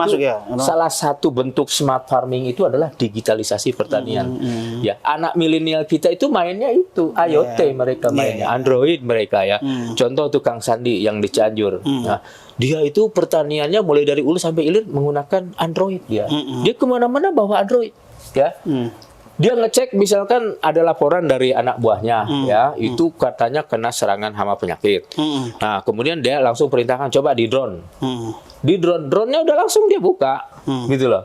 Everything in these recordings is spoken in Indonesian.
Masuk ya. Salah satu bentuk smart farming itu adalah digitalisasi pertanian. Ya, anak milenial kita itu mainnya itu IoT mereka mainnya, Android mereka ya. Contoh tukang Sandi yang di Cianjur. Nah, dia itu pertaniannya mulai dari hulu sampai hilir menggunakan Android dia. Dia kemana-mana bawa Android ya. Dia ngecek misalkan ada laporan dari anak buahnya ya, itu katanya kena serangan hama penyakit. Nah, kemudian dia langsung perintahkan coba di drone. Di drone-nya udah langsung dia buka, gitu loh.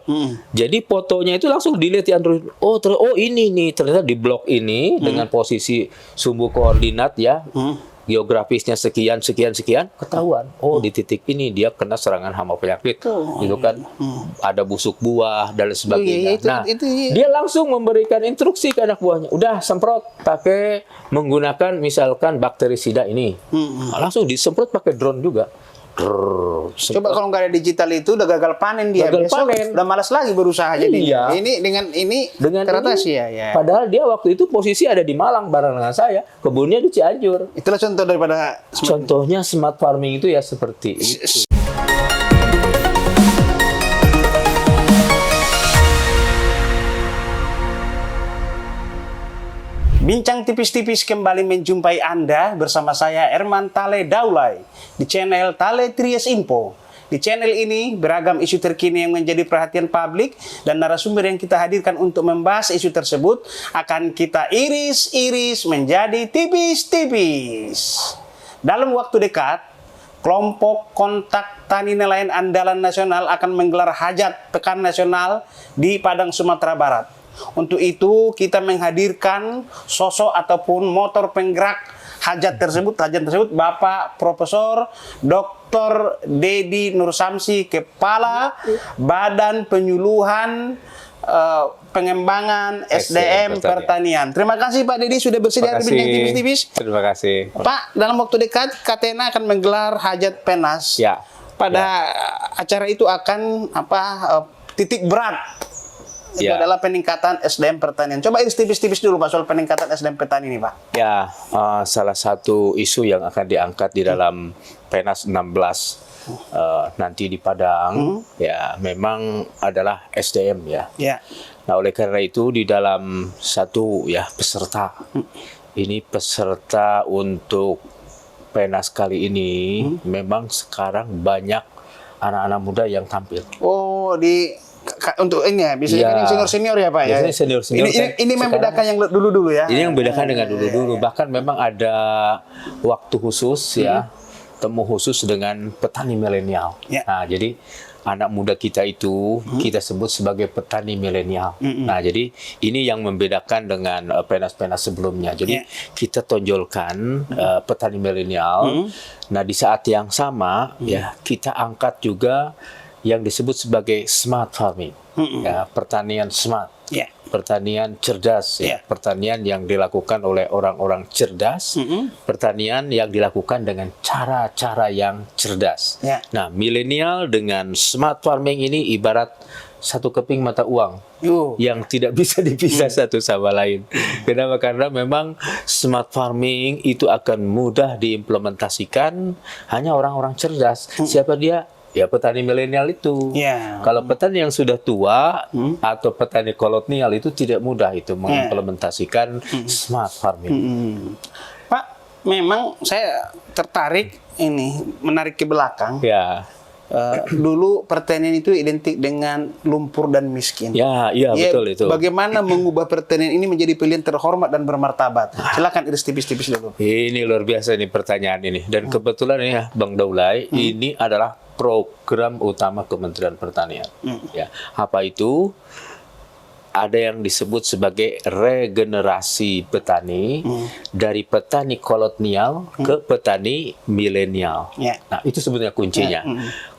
Jadi fotonya itu langsung dilihat di Android. Oh, ini nih ternyata di blok ini dengan posisi sumbu koordinat ya, geografisnya sekian ketahuan. Oh, di titik ini dia kena serangan hama penyakit, gitu kan. Ada busuk buah dan sebagainya. Dia langsung memberikan instruksi ke anak buahnya. Udah semprot pakai menggunakan misalkan bakterisida ini. Langsung disemprot pakai drone juga. Coba kalau nggak ada digital itu udah gagal panen dia. Gagal panen. Udah malas lagi berusaha jadi. Ini dengan teratasi ya. Padahal dia waktu itu posisi ada di Malang bareng dengan saya, kebunnya di Cianjur. Itulah contoh daripada contohnya smart farming itu ya seperti itu. Bincang tipis-tipis kembali menjumpai Anda bersama saya Erman Tale Daulay di channel Tale Tries Info. Di channel ini beragam isu terkini yang menjadi perhatian publik dan narasumber yang kita hadirkan untuk membahas isu tersebut akan kita iris-iris menjadi tipis-tipis. Dalam waktu dekat, kelompok kontak tani nelayan andalan nasional akan menggelar hajat pekan nasional di Padang, Sumatera Barat. Untuk itu kita menghadirkan sosok ataupun motor penggerak hajat tersebut Bapak Profesor Dr. Dedi Nur Samsi, Kepala Badan Penyuluhan Pengembangan SDM Pertanian. Terima kasih Pak Dedi sudah bersedia bincang tipis-tipis. Terima kasih. Pak, dalam waktu dekat Katena akan menggelar hajat penas. Ya. Pada acara itu akan titik berat. Itu adalah peningkatan SDM pertanian. Coba iris tipis-tipis dulu Pak soal peningkatan SDM pertanian ini Pak. Ya, salah satu isu yang akan diangkat di dalam Penas 16 nanti di Padang ya memang adalah SDM ya. Nah, oleh karena itu di dalam satu ya peserta ini peserta untuk Penas kali ini memang sekarang banyak anak-anak muda yang tampil. Oh, untuk ini ya, bisa jadi senior-senior ya Pak ya? Biasanya senior-senior. Ini membedakan yang dulu-dulu ya? Ini yang membedakan dengan dulu-dulu. Bahkan memang ada waktu khusus ya, temu khusus dengan petani milenial. Nah, jadi anak muda kita itu kita sebut sebagai petani milenial. Nah, jadi ini yang membedakan dengan penas-penas sebelumnya. Jadi kita tonjolkan petani milenial. Nah, di saat yang sama ya kita angkat juga yang disebut sebagai smart farming, ya, pertanian smart, pertanian cerdas, pertanian yang dilakukan oleh orang-orang cerdas, pertanian yang dilakukan dengan cara-cara yang cerdas. Nah, milenial dengan smart farming ini ibarat satu keping mata uang yang tidak bisa dipisah satu sama lain. Kenapa? Karena memang smart farming itu akan mudah diimplementasikan hanya orang-orang cerdas. Siapa dia? Ya petani milenial itu. Kalau petani yang sudah tua atau petani kolonial itu tidak mudah itu mengimplementasikan smart farming. Pak, memang saya tertarik ini menarik ke belakang. Dulu pertanian itu identik dengan lumpur dan miskin. Iya betul itu. Bagaimana mengubah pertanian ini menjadi pilihan terhormat dan bermartabat? Silakan iris tipis-tipis dulu. Ini luar biasa ini pertanyaan ini. Dan kebetulan ini ya Bang Daulay, ini adalah program utama Kementerian Pertanian. Ya, apa itu? Ada yang disebut sebagai regenerasi petani dari petani kolonial ke petani milenial. Nah, itu sebenarnya kuncinya.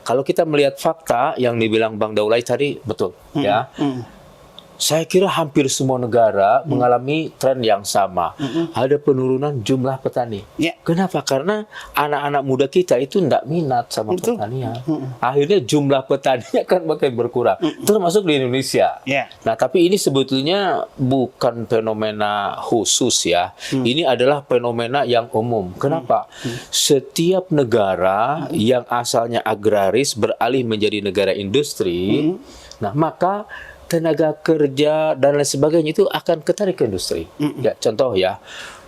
Kalau kita melihat fakta yang dibilang Bang Daulay tadi betul, ya. saya kira hampir semua negara mengalami tren yang sama. Ada penurunan jumlah petani. Ya. Kenapa? Karena anak-anak muda kita itu tidak minat sama pertanian. Akhirnya jumlah petaninya kan makin berkurang. Termasuk di Indonesia. Ya. Nah, tapi ini sebetulnya bukan fenomena khusus ya. Ini adalah fenomena yang umum. Kenapa? Setiap negara yang asalnya agraris beralih menjadi negara industri, nah maka tenaga kerja dan lain sebagainya itu akan ketarik ke industri. Ya, contoh ya,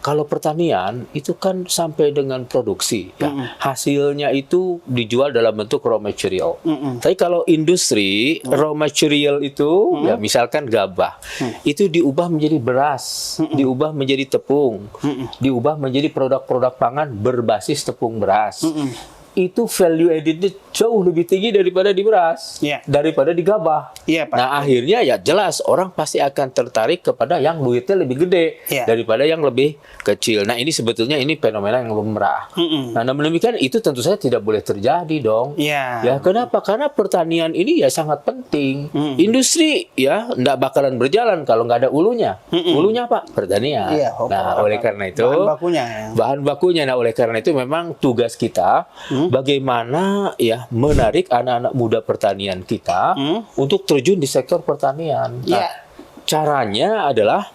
kalau pertanian itu kan sampai dengan produksi, ya, hasilnya itu dijual dalam bentuk raw material. Tapi kalau industri, raw material itu, ya misalkan gabah, itu diubah menjadi beras, diubah menjadi tepung, diubah menjadi produk-produk pangan berbasis tepung beras. Itu value added-nya jauh lebih tinggi daripada di beras, daripada di gabah. Pak. Nah, akhirnya ya jelas orang pasti akan tertarik kepada yang duitnya lebih gede daripada yang lebih kecil. Nah, ini sebetulnya ini fenomena yang lumrah. Nah, namun demikian itu tentu saja tidak boleh terjadi dong. Ya, kenapa? Karena pertanian ini ya sangat penting. Industri ya nggak bakalan berjalan kalau nggak ada ulunya. Ulunya apa? Pertanian. Nah, oleh karena itu bahan bakunya. Nah, oleh karena itu memang tugas kita bagaimana ya menarik anak-anak muda pertanian kita untuk terjun di sektor pertanian. Nah, caranya adalah,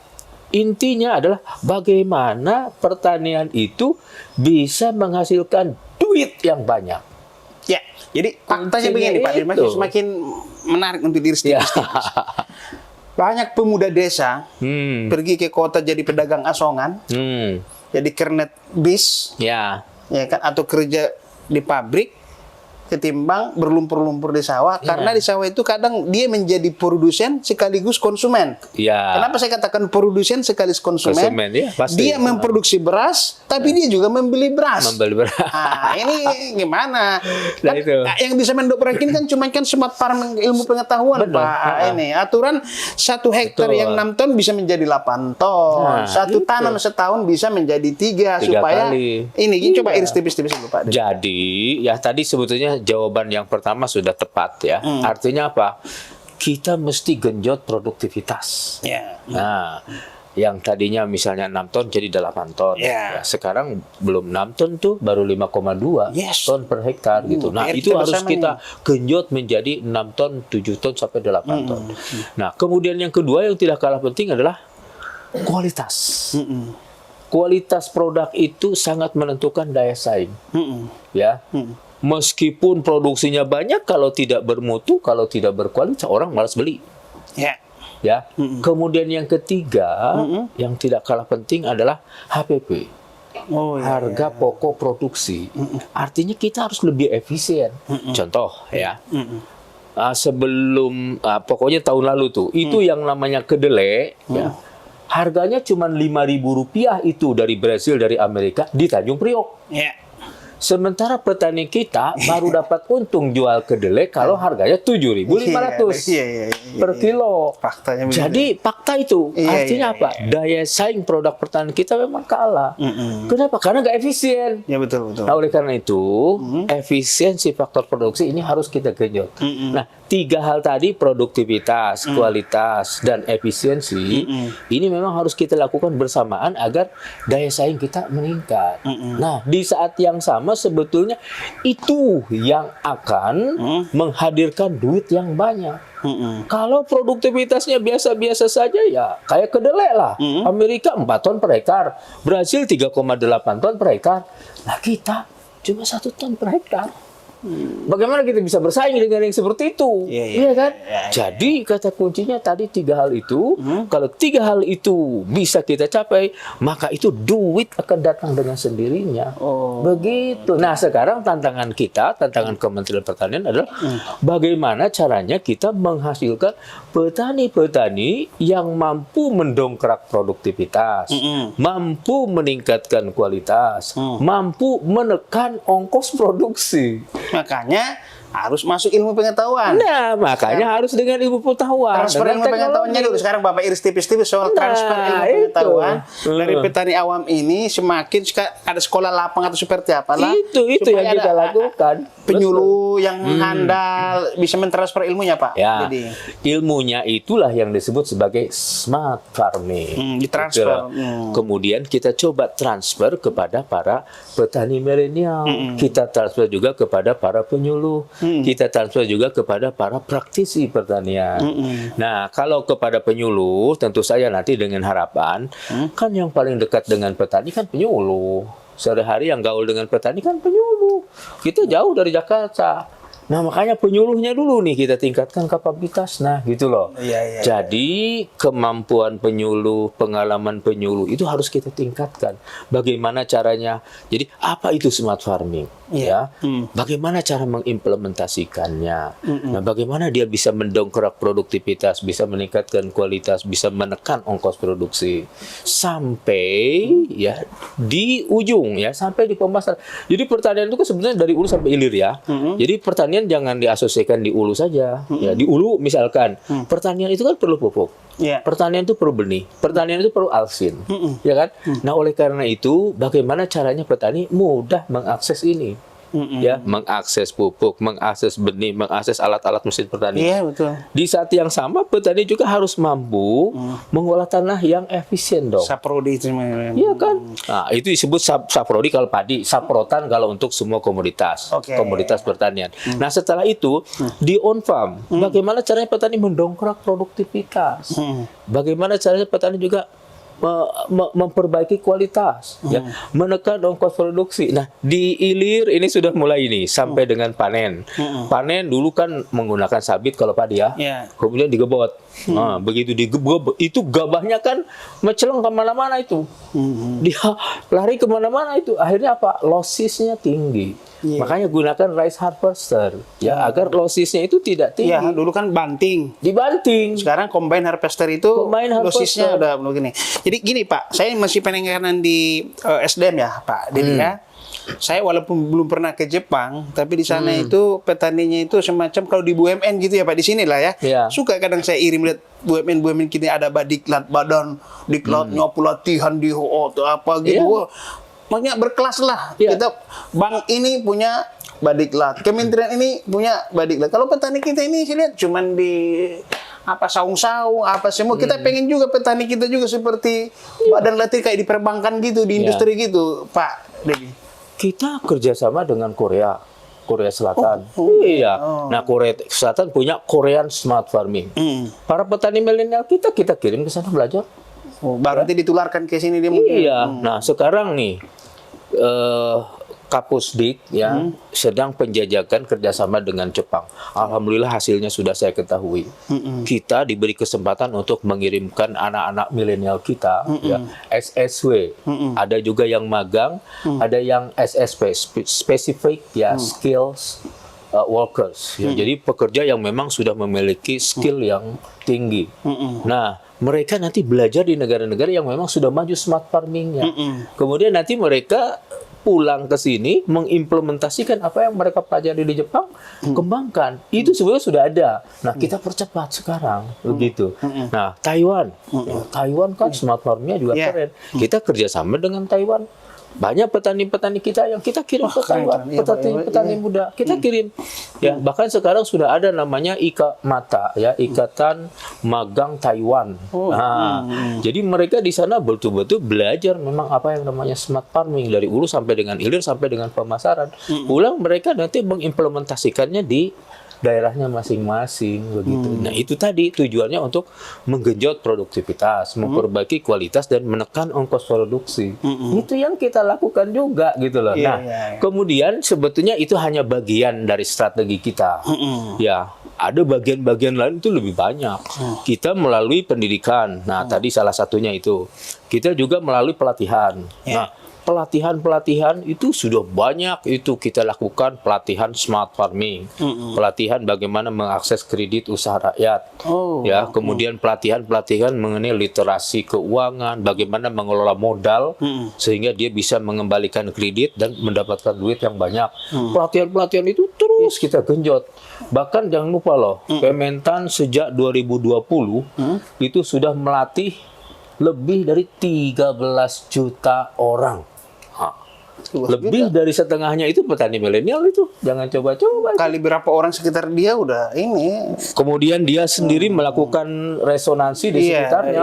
intinya adalah bagaimana pertanian itu bisa menghasilkan duit yang banyak. Ya, jadi faktanya begini Pak Dirman, semakin menarik untuk diri sendiri. Banyak pemuda desa pergi ke kota jadi pedagang asongan, jadi kernet bis, ya kan, atau kerja di pabrik, ketimbang berlumpur-lumpur di sawah. Karena di sawah itu kadang dia menjadi produsen sekaligus konsumen. Kenapa saya katakan produsen sekaligus konsumen? Dia memproduksi beras, tapi dia juga membeli beras. Nah, ini gimana? Kan, yang bisa mendobrak ini kan cuma smart farming, ilmu pengetahuan, Pak. Ini aturan 1 hektar yang 6 ton bisa menjadi 8 ton. Satu tanam setahun bisa menjadi 3 supaya kali. Ini coba iris tipis-tipis dulu, Pak. Jadi ya tadi sebetulnya jawaban yang pertama sudah tepat ya. Artinya apa? Kita mesti genjot produktivitas. Nah, yang tadinya misalnya 6 ton jadi 8 ton. Ya, sekarang belum 6 ton tuh, baru 5,2 ton per hektar gitu. Nah, itu harus kita genjot menjadi 6 ton, 7 ton sampai 8 ton. Nah, kemudian yang kedua yang tidak kalah penting adalah kualitas. Kualitas produk itu sangat menentukan daya saing. Ya. Meskipun produksinya banyak, kalau tidak bermutu, kalau tidak berkualitas, orang malas beli. Ya. Kemudian yang ketiga, yang tidak kalah penting adalah HPP. Harga pokok produksi. Artinya kita harus lebih efisien. Contoh ya. Sebelum pokoknya tahun lalu tuh, itu yang namanya kedelai, ya. Harganya cuma Rp5.000 itu dari Brasil, dari Amerika, di Tanjung Priok. Sementara petani kita baru dapat untung jual kedelai kalau harganya 7.500 per kilo. Faktanya jadi fakta itu artinya apa? Daya saing produk pertanian kita memang kalah. Kenapa? Karena nggak efisien. Ya betul. Nah, oleh karena itu efisiensi faktor produksi ini harus kita genjot. Nah, 3 hal tadi, produktivitas, kualitas, dan efisiensi, ini memang harus kita lakukan bersamaan agar daya saing kita meningkat. Nah, di saat yang sama sebetulnya itu yang akan menghadirkan duit yang banyak. Kalau produktivitasnya biasa-biasa saja, ya kayak kedelai lah. Amerika 4 ton per hektar, Brasil 3,8 ton per hektar. Nah, kita cuma 1 ton per hektar. Bagaimana kita bisa bersaing dengan yang seperti itu? Iya kan? Jadi kata kuncinya tadi 3 hal itu. Kalau 3 hal itu bisa kita capai, maka itu duit akan datang dengan sendirinya. Begitu. Nah, sekarang tantangan kita, tantangan Kementerian Pertanian adalah bagaimana caranya kita menghasilkan petani-petani yang mampu mendongkrak produktivitas, mampu meningkatkan kualitas, mampu menekan ongkos produksi. Makanya harus masuk ilmu pengetahuan. Nah, makanya harus dengan ilmu pengetahuan. Transfer ilmu pengetahuannya dulu. Sekarang Bapak iris tipis-tipis soal transfer ilmu pengetahuan dari petani awam ini semakin ada sekolah lapang atau seperti apa lah. Itu yang kita lakukan. Penyuluh yang handal bisa mentransfer ilmunya, Pak. Ya, Jadi ilmunya itulah yang disebut sebagai smart farming. Ditransfer. Kemudian kita coba transfer kepada para petani milenial. Kita transfer juga kepada para penyuluh. Kita transfer juga kepada para praktisi pertanian. Nah, kalau kepada penyuluh, tentu saja nanti dengan harapan, kan yang paling dekat dengan petani kan penyuluh. Sehari-hari yang gaul dengan petani kan penyuluh. Kita jauh dari Jakarta. Nah, makanya penyuluhnya dulu nih kita tingkatkan kapabilitas. Nah, gitu loh. Iya. Jadi, kemampuan penyuluh, pengalaman penyuluh itu harus kita tingkatkan. Bagaimana caranya? Jadi, apa itu smart farming? Iya. Ya. Bagaimana cara mengimplementasikannya? Nah, bagaimana dia bisa mendongkrak produktivitas, bisa meningkatkan kualitas, bisa menekan ongkos produksi sampai ya di ujung ya, sampai di pemasaran. Jadi pertanian itu kan sebenarnya dari hulu sampai hilir ya. Jadi pertanian jangan diasosiasikan di hulu saja. Ya, di hulu misalkan pertanian itu kan perlu pupuk. Pertanian itu perlu benih, pertanian itu perlu alsin, ya kan? Nah, oleh karena itu, bagaimana caranya petani mudah mengakses ini, ya, mengakses pupuk, mengakses benih, mengakses alat-alat mesin pertanian. Iya, betul. Di saat yang sama, petani juga harus mampu mengolah tanah yang efisien dong. Saprodi itu. Iya kan? Nah, itu disebut saprodi kalau padi, saprotan kalau untuk semua komoditas, komoditas pertanian. Nah, setelah itu di on farm, bagaimana caranya petani mendongkrak produktivitas? Bagaimana caranya petani juga memperbaiki kualitas, ya, menekan ongkos produksi. Nah, di hilir ini sudah mulai ini sampai dengan panen. Panen dulu kan menggunakan sabit kalau padi ya, kemudian digebot. Nah, begitu digebot itu gabahnya kan menceleng kemana-mana itu, dia lari kemana-mana itu. Akhirnya apa? Lossesnya tinggi. Makanya gunakan rice harvester, ya, agar lossesnya itu tidak tinggi. Iya, dulu kan dibanting. Sekarang combine harvester itu lossesnya udah begini. Jadi gini Pak, saya masih penelitian di SDM ya Pak Dedi ya. Saya walaupun belum pernah ke Jepang, tapi di sana itu petaninya itu semacam kalau di BUMN gitu ya Pak, di sini lah ya. Suka kadang saya irim lihat BUMN kita ada badiklat badan diklatnya pelatihan di atau apa gitu. Makanya berkelas lah. Kita bank ini punya badiklat, kementerian ini punya badiklat. Kalau petani kita ini saya lihat cuman di apa saung-saung apa semua. Kita pengen juga petani kita juga seperti badan latih kayak di perbankan gitu, di industri gitu, Pak Dedi. Kita kerjasama dengan Korea Selatan. Nah, Korea Selatan punya Korean Smart Farming. Para petani milenial kita kirim ke sana belajar. Baru nanti ditularkan ke sini dia mungkin. Nah, sekarang nih Kapusdik ya sedang penjajakan kerjasama dengan Jepang. Alhamdulillah hasilnya sudah saya ketahui. Kita diberi kesempatan untuk mengirimkan anak-anak milenial kita ya, SSW. Ada juga yang magang, ada yang SSP specific ya, skills workers. Ya. Jadi pekerja yang memang sudah memiliki skill yang tinggi. Nah, mereka nanti belajar di negara-negara yang memang sudah maju smart farmingnya. Kemudian nanti mereka pulang ke sini mengimplementasikan apa yang mereka pelajari di Jepang, kembangkan. Itu sebenarnya sudah ada. Nah, kita percepat sekarang begitu. Nah, Taiwan kan smart farmingnya juga keren. Kita kerjasama dengan Taiwan. Banyak petani-petani kita yang kita kirim ke Taiwan, petani muda kita kirim. Ya, bahkan sekarang sudah ada namanya IKMATA ya, Ikatan Magang Taiwan. Jadi mereka di sana betul-betul belajar memang apa yang namanya smart farming dari hulu sampai dengan hilir sampai dengan pemasaran. Pulang mereka nanti mengimplementasikannya di daerahnya masing-masing begitu. Nah, itu tadi tujuannya untuk menggenjot produktivitas, memperbaiki kualitas dan menekan ongkos produksi. Itu yang kita lakukan juga gitu loh. Kemudian sebetulnya itu hanya bagian dari strategi kita. Ya, ada bagian-bagian lain itu lebih banyak. Kita melalui pendidikan. Nah, tadi salah satunya itu. Kita juga melalui pelatihan. Nah, pelatihan-pelatihan itu sudah banyak itu kita lakukan, pelatihan smart farming, pelatihan bagaimana mengakses kredit usaha rakyat, ya, kemudian pelatihan-pelatihan mengenai literasi keuangan, bagaimana mengelola modal sehingga dia bisa mengembalikan kredit dan mendapatkan duit yang banyak. Pelatihan-pelatihan itu terus kita genjot. Bahkan jangan lupa loh, Kementan sejak 2020 itu sudah melatih lebih dari 13 juta orang. Lebih dari setengahnya itu petani milenial itu. Jangan coba-coba. Kali berapa orang sekitar dia udah ini. Kemudian dia sendiri melakukan resonansi di sekitarnya.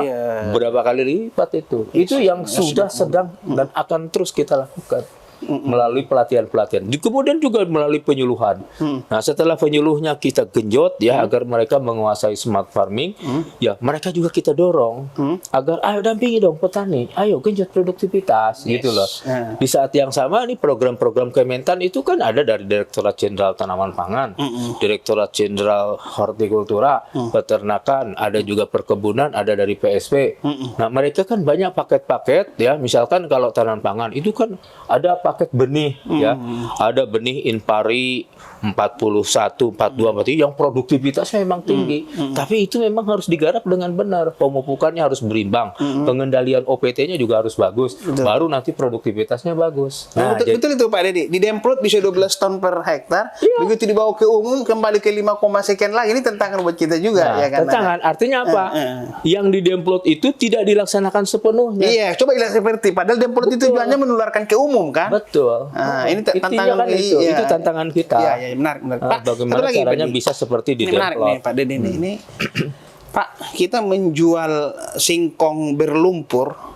Berapa kali lipat itu. Itu yang sudah sedang dan akan terus kita lakukan melalui pelatihan-pelatihan. Kemudian juga melalui penyuluhan. Nah, setelah penyuluhnya kita genjot ya agar mereka menguasai smart farming, ya mereka juga kita dorong agar ayo dampingi dong petani, ayo genjot produktivitas gitu loh. Di saat yang sama nih program-program Kementan itu kan ada dari Direktorat Jenderal Tanaman Pangan, Direktorat Jenderal Hortikultura, Peternakan, ada juga perkebunan, ada dari PSP. Nah, mereka kan banyak paket-paket ya, misalkan kalau tanaman pangan itu kan ada paket benih ya. Ada benih Inpari 41, 42, 43 yang produktivitasnya memang tinggi. Tapi itu memang harus digarap dengan benar. Pemupukannya harus berimbang. Pengendalian OPT-nya juga harus bagus. Baru nanti produktivitasnya bagus. Nah, betul itu Pak Dedi. Di Demplot bisa 12 ton per hektar. Begitu dibawa ke umum kembali ke 5, sekian lagi. Ini tantangan buat kita juga ya kan. Tantangan artinya apa? Yang di Demplot itu tidak dilaksanakan sepenuhnya. Iya, coba ilang seperti padahal Demplot itu tujuannya menularkan ke umum kan? Betul. Ini tantangan kan itu tantangan kita. Iya, menarik. Pak, bagaimana lagi, caranya Pak, bisa seperti di ini menarik nih Pak Dedi ini. Pak, kita menjual singkong berlumpur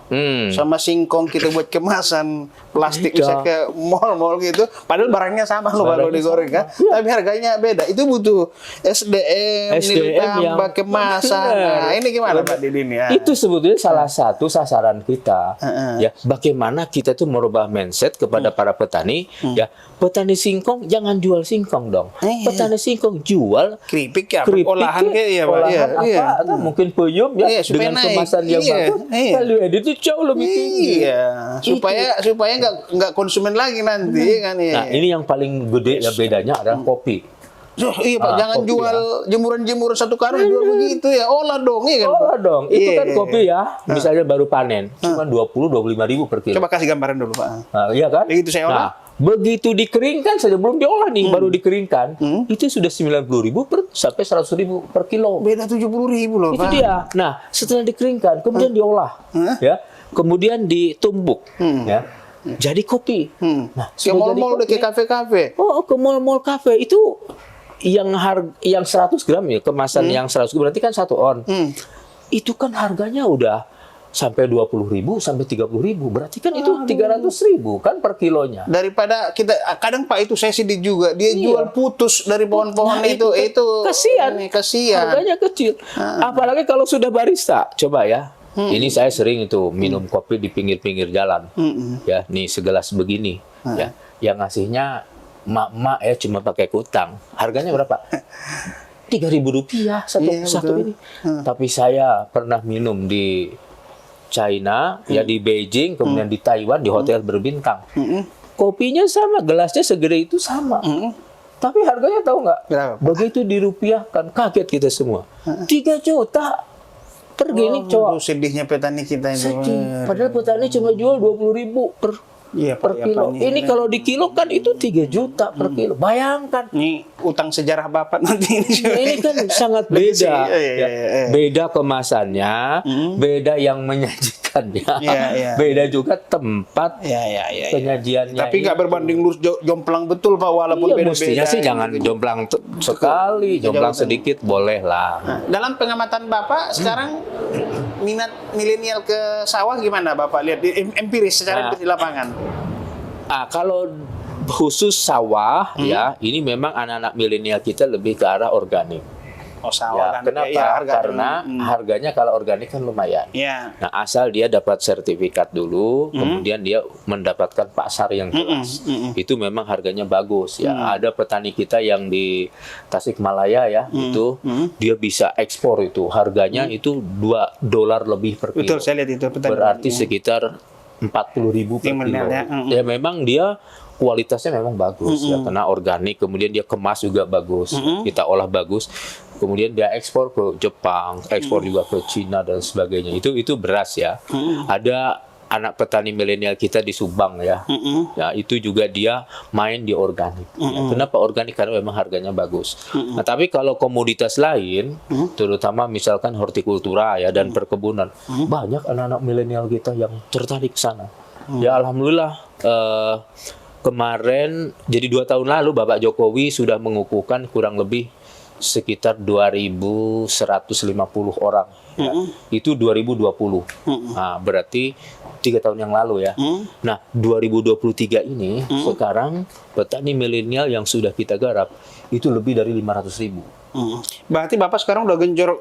sama singkong kita buat kemasan plastik bisa ke mall-mall gitu. Padahal barangnya sama loh kalau digoreng kan. Tapi harganya beda. Itu butuh SDM nilai tambah kemasan. Nah, ini gimana Pak Didi ini? Itu sebetulnya salah satu sasaran kita. Ya, bagaimana kita tuh merubah mindset kepada para petani. Ya, petani singkong jangan jual singkong dong. Petani singkong jual keripik ya, olahan kayak ya, Pak. Atau mungkin peyem ya dengan kemasan yang bagus. Value added itu jauh lebih tinggi. Supaya nggak konsumen lagi nanti kan ya. Nah, ini yang paling gede ya bedanya adalah kopi. Iya Pak, jangan jual jemuran-jemuran satu karung jual begitu ya. Olah dong, iya kan Pak? Olah dong. Itu kan kopi ya, misalnya baru panen, cuma 20-25 ribu per kilo. Coba kasih gambaran dulu Pak. Nah, iya kan? Begitu saya olah. Nah, begitu dikeringkan saja, belum diolah nih, baru dikeringkan, itu sudah 90.000 sampai 100.000 per kilo. Beda 70.000 loh Pak. Itu dia. Nah, setelah dikeringkan, kemudian diolah, ya, kemudian ditumbuk, ya. Jadi kopi. Nah, ke mall-mall udah ke kafe-kafe. Oh, ke mall-mall kafe itu yang 100 gram ya, kemasan yang 100 gram berarti kan 1 on. Itu kan harganya udah sampai 20.000 sampai 30.000. Berarti kan itu 300.000 kan per kilonya. Daripada kita kadang Pak itu saya sedih juga. Dia jual putus dari pohon-pohon itu kasihan. Harganya kecil. Apalagi kalau sudah barista. Coba ya. Ini saya sering itu minum kopi di pinggir-pinggir jalan. Ya, nih segelas begini, ya. Yang ngasihnya mak-mak ya cuma pakai kutang. Harganya berapa? Rp3.000 satu ini. Tapi saya pernah minum di China, ya di Beijing, kemudian di Taiwan di hotel berbintang. Kopinya sama, gelasnya segede itu sama. Tapi harganya tahu nggak? Begitu dirupiahkan, kaget kita semua. 3 juta. Pergi nih cowok. Sedihnya petani kita itu. Padahal petani cuma jual 20.000 per kilo. Ini kalau di kilo kan itu 3 juta per kilo. Bayangkan. Ini utang sejarah Bapak nanti ini. Ini kan sangat beda. Beda kemasannya, beda yang menyajikannya, beda juga tempat penyajiannya. Tapi nggak berbanding lurus jomplang betul Pak, walaupun beda-beda. Mestinya sih jangan jomplang sekali, jomplang sedikit boleh lah. Dalam pengamatan Bapak sekarang minat milenial ke sawah gimana Bapak lihat di empiris secara di lapangan? Kalau khusus sawah ya, ini memang anak-anak milenial kita lebih ke arah organik. Oh, sawah. Ya, kenapa? Karena harganya kalau organik kan lumayan. Nah, asal dia dapat sertifikat dulu, kemudian dia mendapatkan pasar yang jelas. Itu memang harganya bagus ya. Ada petani kita yang di Tasikmalaya ya, itu dia bisa ekspor itu. Harganya itu $2 lebih per kilo. Betul, saya lihat itu petani. Berarti sekitar 40.000 per kilo. Milenial, ya. Ya memang dia kualitasnya memang bagus ya, karena organik, kemudian dia kemas juga bagus, kita olah bagus, kemudian dia ekspor ke Jepang, ekspor juga ke Cina dan sebagainya. Itu beras ya. Ada anak petani milenial kita di Subang ya, ya itu juga dia main di organik. Ya, kenapa organik? Karena memang harganya bagus. Nah tapi kalau komoditas lain, terutama misalkan hortikultura ya dan perkebunan, banyak anak-anak milenial kita yang tertarik ke sana. Ya alhamdulillah. Kemarin, jadi 2 tahun lalu Bapak Jokowi sudah mengukuhkan kurang lebih sekitar 2.150 orang. Ya. Itu 2020. Nah, berarti 3 tahun yang lalu ya. Nah, 2023 ini sekarang petani milenial yang sudah kita garap itu lebih dari 500.000. Berarti Bapak sekarang udah genjot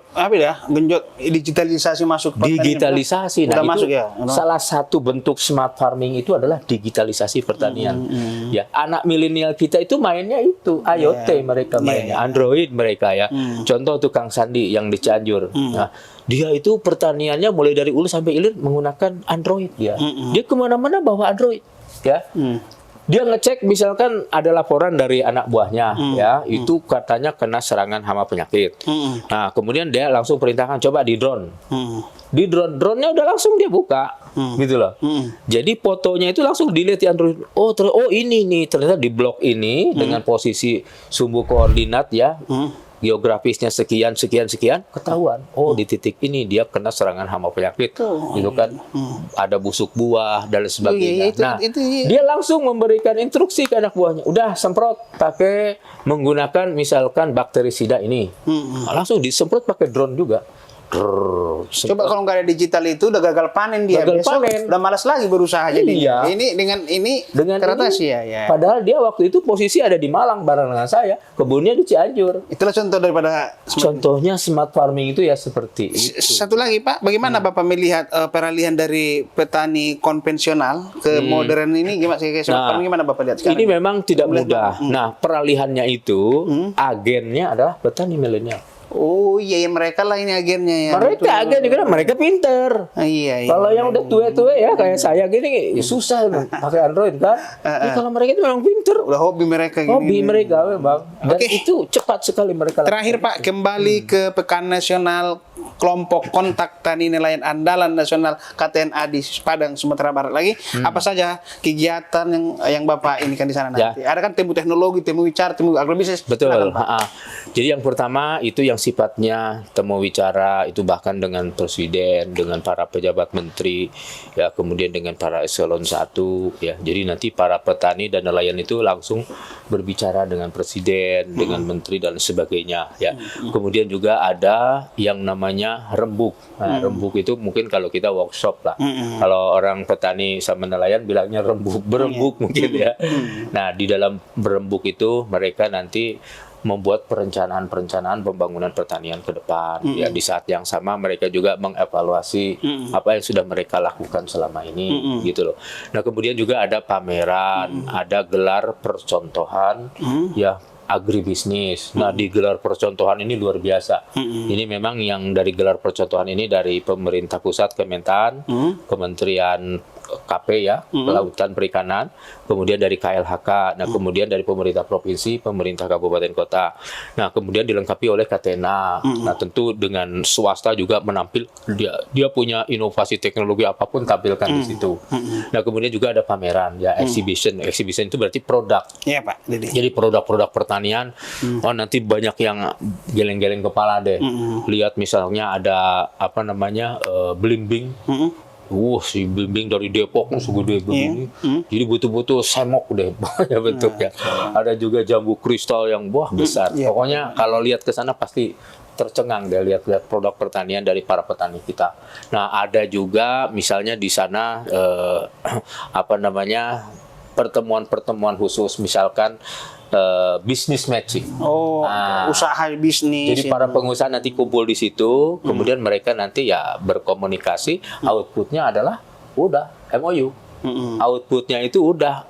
digitalisasi masuk pertanian. Digitalisasi, udah nah masuk itu ya. salah satu bentuk smart farming itu adalah digitalisasi pertanian. Ya, anak milenial kita itu mainnya itu IoT mereka mainnya, Android mereka ya. Contoh tukang Sandi yang di Cianjur. Nah, dia itu pertaniannya mulai dari hulu sampai hilir menggunakan Android dia. Dia kemana-mana bawa Android ya. Dia ngecek misalkan ada laporan dari anak buahnya ya, itu katanya kena serangan hama penyakit. Nah, kemudian dia langsung perintahkan coba di drone. Di drone-nya udah langsung dia buka. Gitu loh. Jadi fotonya itu langsung dilihat di Android. Oh, ini nih ternyata di blok ini dengan posisi sumbu koordinat ya. Geografisnya sekian ketahuan. Oh, di titik ini dia kena serangan hama penyakit. Gitu kan. Ada busuk buah dan sebagainya. Dia langsung memberikan instruksi ke anak buahnya. Udah semprot pakai menggunakan misalkan bakterisida ini. Langsung disemprot pakai drone juga. Coba kalau nggak ada digital itu udah gagal panen dia. Gagal besok panen. udah malas lagi berusaha jadi. Iya. Ini dengan teratasi ya. Padahal dia waktu itu posisi ada di Malang bareng dengan saya, kebunnya di Cianjur. Itulah contoh daripada Contohnya smart farming itu ya seperti itu. Satu lagi Pak, bagaimana Bapak melihat peralihan dari petani konvensional ke modern ini gimana sih? Gimana Bapak lihat sekarang? Ini memang tidak mudah. Nah, peralihannya itu agennya adalah petani milenial. Oh iya, mereka lah ini agennya ya. Mereka agen karena mereka pinter. Iya. Kalau yang udah tua-tua ya kayak saya gini susah pakai Android kan. Tapi kalau mereka itu memang pinter. Udah hobi mereka gini. Hobi mereka memang. Dan itu cepat sekali mereka. Terakhir Pak, kembali ke Pekan Nasional Kelompok Kontak Tani Nelayan Andalan Nasional KTNA di Padang, Sumatera Barat lagi. Apa saja kegiatan yang Bapak ini kan di sana nanti? Ada kan temu teknologi, temu wicara, temu agrobisnis. Betul. Silakan, Jadi yang pertama itu yang sifatnya temu wicara itu bahkan dengan presiden, dengan para pejabat menteri, ya kemudian dengan para eselon 1 ya. Jadi nanti para petani dan nelayan itu langsung berbicara dengan presiden, dengan menteri dan sebagainya ya. Kemudian juga ada yang namanya rembuk. Nah, rembuk itu mungkin kalau kita workshop lah. Kalau orang petani sama nelayan bilangnya berembuk mungkin ya. Nah, di dalam berembuk itu mereka nanti membuat perencanaan pembangunan pertanian ke depan. Ya, di saat yang sama mereka juga mengevaluasi apa yang sudah mereka lakukan selama ini, gitu loh. Nah, kemudian juga ada pameran, ada gelar percontohan, ya agribisnis. Nah, di gelar percontohan ini luar biasa. Ini memang yang dari gelar percontohan ini dari pemerintah pusat, Kementan, Kementerian KP ya, Kelautan Perikanan, kemudian dari KLHK, nah kemudian dari pemerintah provinsi, pemerintah kabupaten kota. Nah, kemudian dilengkapi oleh KTNA. Nah, tentu dengan swasta juga menampil dia punya inovasi teknologi apapun tampilkan di situ. Nah, kemudian juga ada pameran ya, exhibition. Exhibition itu berarti produk. Iya, Pak. Jadi produk-produk pertanian. Oh, nanti banyak yang geleng-geleng kepala deh. Lihat misalnya ada apa namanya? Belimbing. Si bimbing dari Depok segede begini. Jadi butuh-butuh semok deh banyak bentuknya. Ada juga jambu kristal yang besar. Pokoknya kalau lihat ke sana pasti tercengang deh lihat-lihat produk pertanian dari para petani kita. Nah, ada juga misalnya di sana apa namanya? Pertemuan-pertemuan khusus misalkan business matching. Usaha bisnis. Jadi para pengusaha nanti kumpul di situ, kemudian mereka nanti ya berkomunikasi, outputnya adalah udah MOU. outputnya itu udah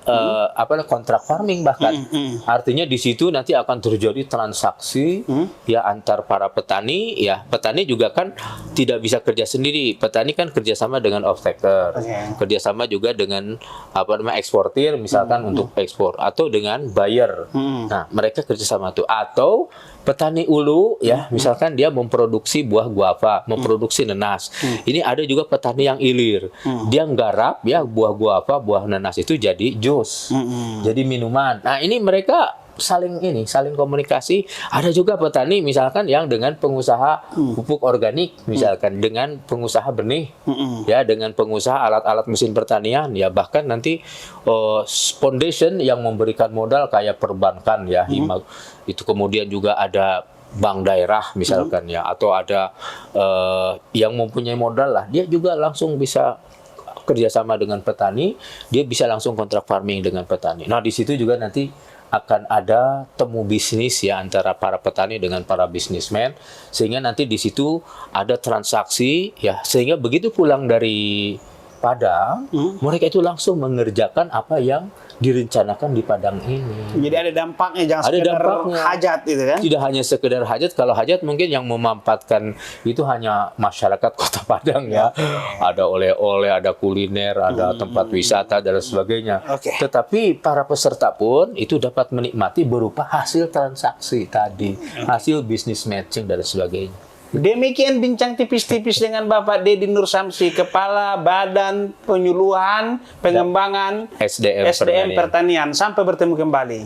kontrak farming bahkan. Artinya di situ nanti akan terjadi transaksi ya antar para petani. Ya petani juga kan tidak bisa kerja sendiri. Petani kan kerjasama dengan off-taker, kerjasama juga dengan eksportir misalkan untuk ekspor atau dengan buyer. Nah mereka kerjasama tuh atau petani ulu ya misalkan dia memproduksi buah guava, memproduksi nanas. Ini ada juga petani yang ilir. Dia nggarap ya buah guava, buah nanas itu jadi jus. Jadi minuman. Nah, ini mereka saling komunikasi. Ada juga petani misalkan yang dengan pengusaha pupuk organik misalkan dengan pengusaha benih ya dengan pengusaha alat-alat mesin pertanian ya bahkan nanti foundation yang memberikan modal kayak perbankan ya itu kemudian juga ada bank daerah misalkan ya atau ada yang mempunyai modal lah dia juga langsung bisa kerjasama dengan petani dia bisa langsung kontrak farming dengan petani. Nah di situ juga nanti akan ada temu bisnis ya antara para petani dengan para bisnismen sehingga nanti di situ ada transaksi ya sehingga begitu pulang dari Padang mereka itu langsung mengerjakan apa yang direncanakan di Padang ini. Jadi ada dampaknya, jangan sekedar hajat gitu kan? Tidak hanya sekedar hajat. Kalau hajat mungkin yang memanfaatkan itu hanya masyarakat Kota Padang ya. Ada oleh-oleh, ada kuliner, ada tempat wisata dan sebagainya. Tetapi para peserta pun itu dapat menikmati berupa hasil transaksi tadi, hasil business matching dan sebagainya. Demikian bincang tipis-tipis dengan Bapak Dedi Nur Samsi, Kepala Badan Penyuluhan Pengembangan SDM Pertanian. Sampai bertemu kembali.